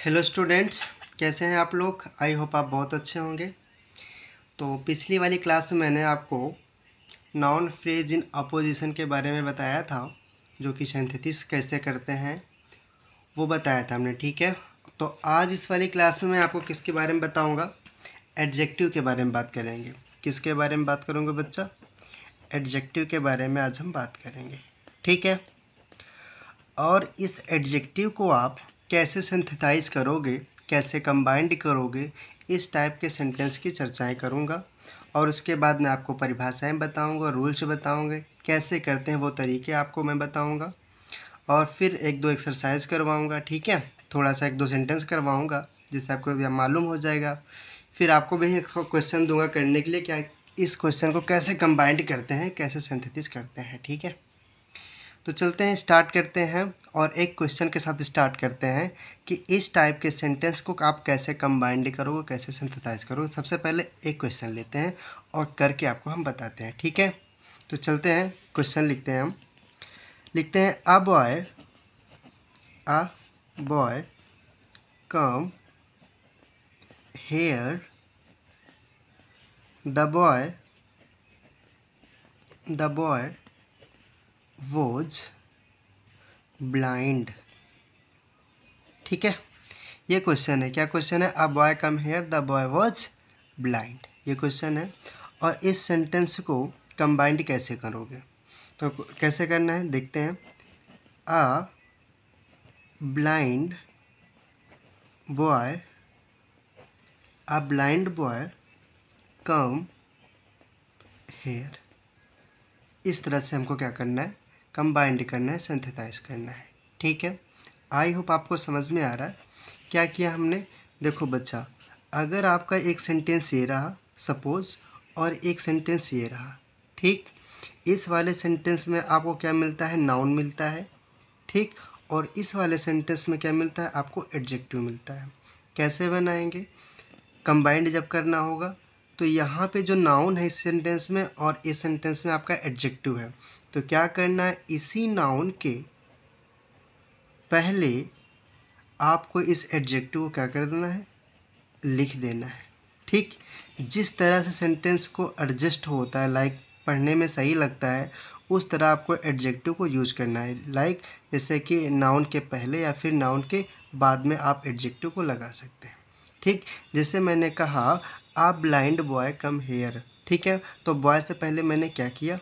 Hello students, कैसे हैं आप लोग। आई होप आप बहुत अच्छे होंगे। तो पिछली वाली क्लास में मैंने आपको नाउन फ्रेज इन अपोजिशन के बारे में बताया था, जो कि सिंथेसिस कैसे करते हैं वो बताया था हमने। ठीक है, तो आज इस वाली क्लास में मैं आपको किसके बारे में बताऊंगा, एडजेक्टिव के बारे में बात करेंगे। किसके बारे में बात करूँगा बच्चा? एडजेक्टिव के बारे में आज हम बात करेंगे। ठीक है, और इस एडजेक्टिव को आप कैसे सिंथेसाइज करोगे, कैसे कंबाइंड करोगे, इस टाइप के सेंटेंस की चर्चाएं करूंगा। और उसके बाद मैं आपको परिभाषाएं बताऊंगा, रूल्स बताऊंगे, कैसे करते हैं वो तरीके आपको मैं बताऊंगा। और फिर एक दो एक्सरसाइज करवाऊंगा। ठीक है, थोड़ा सा एक दो सेंटेंस करवाऊंगा जिससे आपको यह मालूम हो जाएगा। फिर आपको भी एक क्वेश्चन दूंगा करने के लिए, क्या इस क्वेश्चन को कैसे कंबाइंड करते हैं, कैसे सिंथेसिस करते हैं। ठीक है, तो चलते हैं, स्टार्ट करते हैं और एक क्वेश्चन के साथ स्टार्ट करते हैं कि इस टाइप के सेंटेंस को आप कैसे कंबाइंड करोगे, कैसे सिंथेसाइज करोगे। सबसे पहले एक क्वेश्चन लेते हैं और करके आपको हम बताते हैं। ठीक है, तो चलते हैं, क्वेश्चन लिखते हैं। हम लिखते हैं a boy come here, the boy was blind. ठीक है, ये क्वेश्चन है। क्या क्वेश्चन है? A boy come here, the boy was blind, ये क्वेश्चन है। और इस सेंटेंस को कंबाइंड कैसे करोगे, तो कैसे करना है देखते हैं। A blind boy, a blind boy come here, इस तरह से हमको क्या करना है, कंबाइंड करना है, सिंथेसाइज करना है। ठीक है, आई होप आपको समझ में आ रहा है क्या किया हमने। देखो बच्चा, अगर आपका एक सेंटेंस ये रहा सपोज, और एक सेंटेंस ये रहा, ठीक, इस वाले सेंटेंस में आपको क्या मिलता है, नाउन मिलता है। ठीक, और इस वाले सेंटेंस में क्या मिलता है, आपको एडजेक्टिव मिलता है। कैसे बनाएंगे, कंबाइंड जब करना होगा तो यहाँ पे जो नाउन है इस सेंटेंस में और इस सेंटेंस में आपका एडजेक्टिव है, तो क्या करना है, इसी नाउन के पहले आपको इस एडजेक्टिव को क्या कर देना है, लिख देना है। ठीक, जिस तरह से सेंटेंस को एडजस्ट होता है, लाइक पढ़ने में सही लगता है, उस तरह आपको एडजेक्टिव को यूज करना है। लाइक जैसे कि नाउन के पहले या फिर नाउन के बाद में आप एडजेक्टिव को लगा सकते हैं। ठीक, जैसे मैंने कहा आ ब्लाइंड बॉय कम हेयर। ठीक है, तो बॉय से पहले मैंने क्या किया,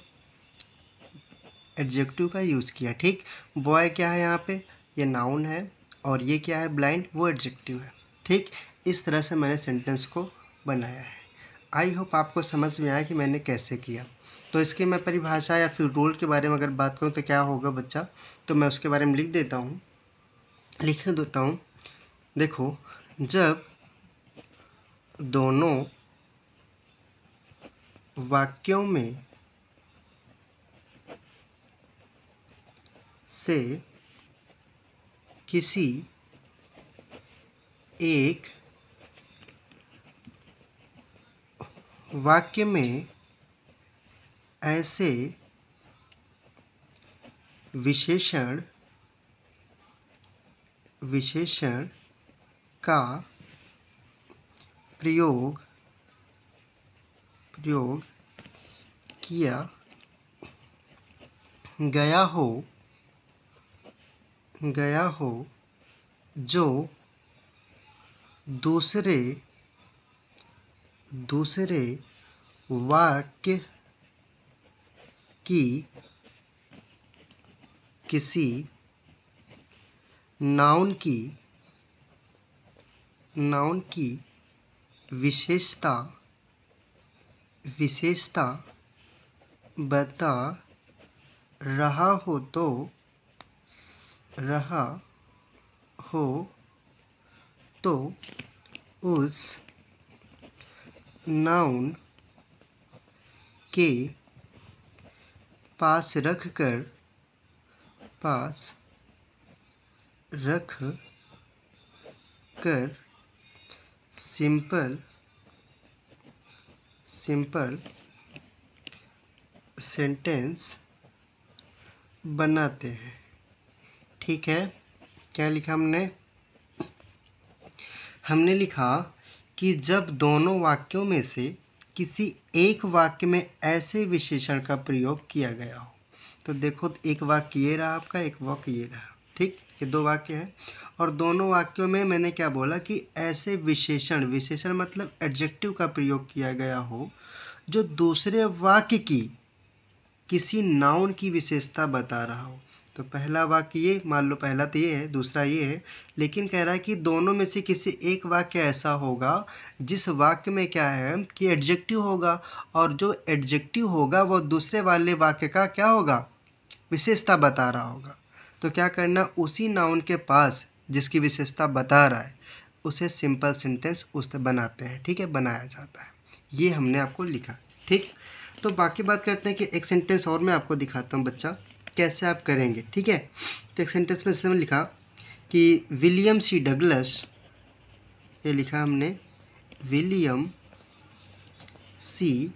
एडजेक्टिव का यूज़ किया। ठीक, बॉय क्या है यहाँ पे, ये नाउन है, और ये क्या है, ब्लाइंड, वो एडजेक्टिव है। ठीक, इस तरह से मैंने सेंटेंस को बनाया है। आई होप आपको समझ में आया कि मैंने कैसे किया। तो इसकी मैं परिभाषा या फिर रूल के बारे में अगर बात करूँ तो क्या होगा बच्चा, तो मैं उसके बारे में लिख देता हूँ। देखो, जब दोनों वाक्यों में से किसी एक वाक्य में ऐसे विशेषण का प्रयोग किया गया हो जो दूसरे वाक्य की किसी नाउन की विशेषता बता रहा हो तो उस नाउन के पास रख कर सिंपल सेंटेंस बनाते हैं। ठीक है, क्या लिखा हमने, हमने लिखा कि जब दोनों वाक्यों में से किसी एक वाक्य में ऐसे विशेषण का प्रयोग किया गया हो। तो देखो, एक वाक्य ये रहा आपका, एक वाक्य ये रहा, ठीक, ये दो वाक्य हैं और दोनों वाक्यों में मैंने क्या बोला कि ऐसे विशेषण, विशेषण मतलब एडजेक्टिव का प्रयोग किया गया हो जो दूसरे वाक्य की किसी नाउन की विशेषता बता रहा हो। तो पहला वाक्य ये, मान लो पहला तो ये है, दूसरा ये है, लेकिन कह रहा है कि दोनों में से किसी एक वाक्य ऐसा होगा जिस वाक्य में क्या है कि एडजेक्टिव होगा और जो एडजेक्टिव होगा वो दूसरे वाले वाक्य का क्या होगा, विशेषता बता रहा होगा। तो क्या करना, उसी नाउन के पास जिसकी विशेषता बता रहा है उसे सिंपल सेंटेंस उससे बनाते हैं, ठीक है, बनाया जाता है। ये हमने आपको लिखा, ठीक। तो बाकी बात करते हैं कि एक सेंटेंस और मैं आपको दिखाता हूँ बच्चा कैसे आप करेंगे, ठीक है। तो एक सेंटेंस में जैसे लिखा कि विलियम सी डगलस, ये लिखा हमने William C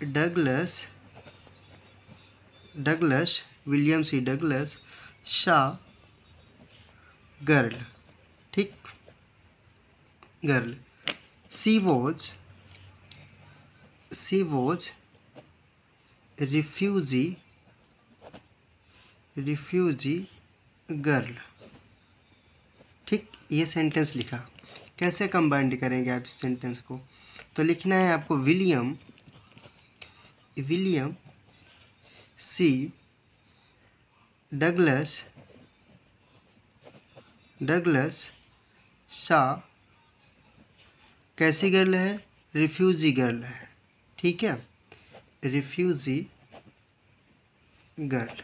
Douglas, William C Douglas शा गर्ल, ठीक, girl, she was refugee girl, ठीक। ये सेंटेंस लिखा। कैसे कंबाइंड करेंगे आप इस सेंटेंस को, तो लिखना है आपको विलियम सी डगलस शा कैसी गर्ल है, रिफ्यूजी गर्ल है, ठीक है, रिफ्यूजी गर्ल।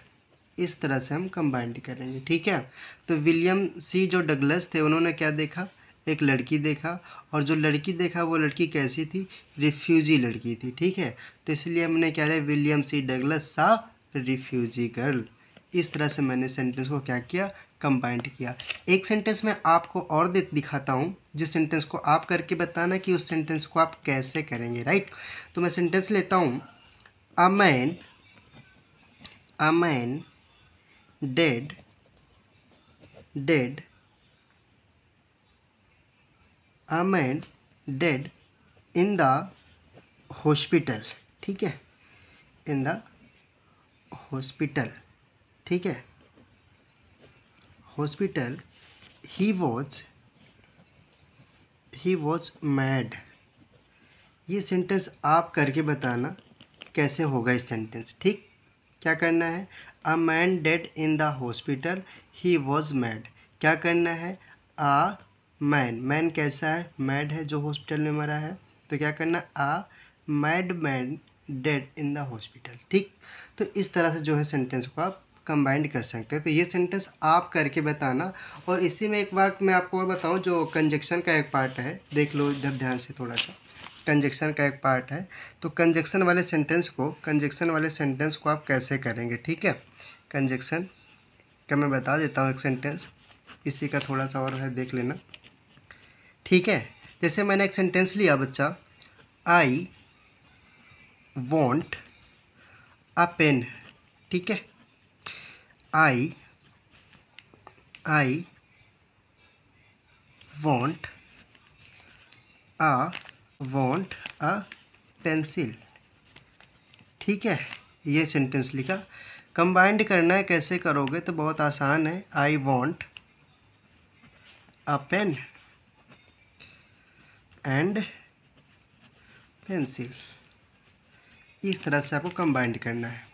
इस तरह से हम कंबाइंड करेंगे, ठीक है। तो विलियम सी जो डगलस थे उन्होंने क्या देखा, एक लड़की देखा और जो लड़की देखा वो लड़की कैसी थी, रिफ्यूजी लड़की थी, ठीक है। तो इसलिए हमने क्या है, विलियम सी डगलस सा रिफ्यूजी गर्ल। इस तरह से मैंने सेंटेंस को क्या किया, कंबाइंड किया। एक सेंटेंस में आपको और दिखाता हूँ जिस सेंटेंस को आप करके बताना कि उस सेंटेंस को आप कैसे करेंगे, राइट। तो मैं सेंटेंस लेता हूँ, a man dead a man dead in the hospital, ठीक है, in the hospital, ठीक है, hospital, he was mad। ये सेंटेंस आप करके बताना कैसे होगा इस सेंटेंस, ठीक। क्या करना है, a man dead in the hospital he was mad. क्या करना है, अ मैन कैसा है, मैड है, जो हॉस्पिटल में मरा है। तो क्या करना, a mad man dead in the hospital, ठीक। तो इस तरह से जो है सेंटेंस को आप कंबाइंड कर सकते हैं। तो ये सेंटेंस आप करके बताना। और इसी में एक बात मैं आपको और बताऊं, जो कंजक्शन का एक पार्ट है, देख लो इधर ध्यान से थोड़ा सा, कंजक्शन का एक पार्ट है। तो कंजक्शन वाले सेंटेंस को आप कैसे करेंगे, ठीक है। कंजक्शन का मैं बता देता हूँ एक सेंटेंस, इसी का थोड़ा सा और है, देख लेना, ठीक है। जैसे मैंने एक सेंटेंस लिया बच्चा, आई वॉन्ट अ पेन, ठीक है, आई वॉन्ट अ पेंसिल, ठीक है। ये सेंटेंस लिखा। कंबाइंड करना है, कैसे करोगे, तो बहुत आसान है, I want a pen and pencil. इस तरह से आपको कंबाइंड करना है।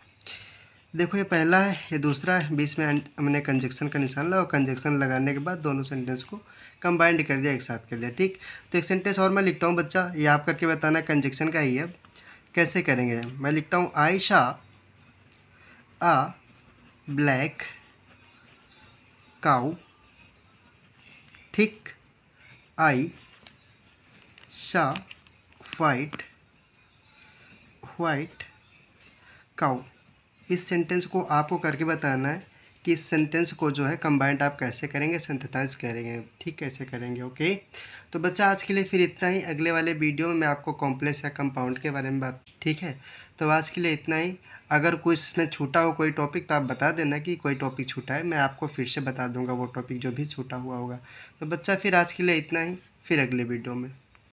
देखो, ये पहला है, ये दूसरा है, बीच में हमने कंजक्शन का निशान लगा और कंजक्शन लगाने के बाद दोनों सेंटेंस को कंबाइंड कर दिया, एक साथ कर दिया, ठीक। तो एक सेंटेंस और मैं लिखता हूँ बच्चा, ये आप करके बताना, कंजक्शन का ही है। कैसे करेंगे, मैं लिखता हूँ, आयशा अ ब्लैक काऊ, ठीक, आई शा वाइट काऊ। इस सेंटेंस को आपको करके बताना है कि इस सेंटेंस को जो है कंबाइंड आप कैसे करेंगे, सिंथेसाइज करेंगे, ठीक कैसे करेंगे। ओके, तो बच्चा आज के लिए फिर इतना ही। अगले वाले वीडियो में मैं आपको कॉम्प्लेक्स या कंपाउंड के बारे में बात, ठीक है। तो आज के लिए इतना ही। अगर कुछ इसमें छूटा हो कोई टॉपिक तो आप बता देना कि कोई टॉपिक छूटा है, मैं आपको फिर से बता दूंगा वो टॉपिक जो भी छूटा हुआ होगा। तो बच्चा फिर आज के लिए इतना ही, फिर अगले वीडियो में।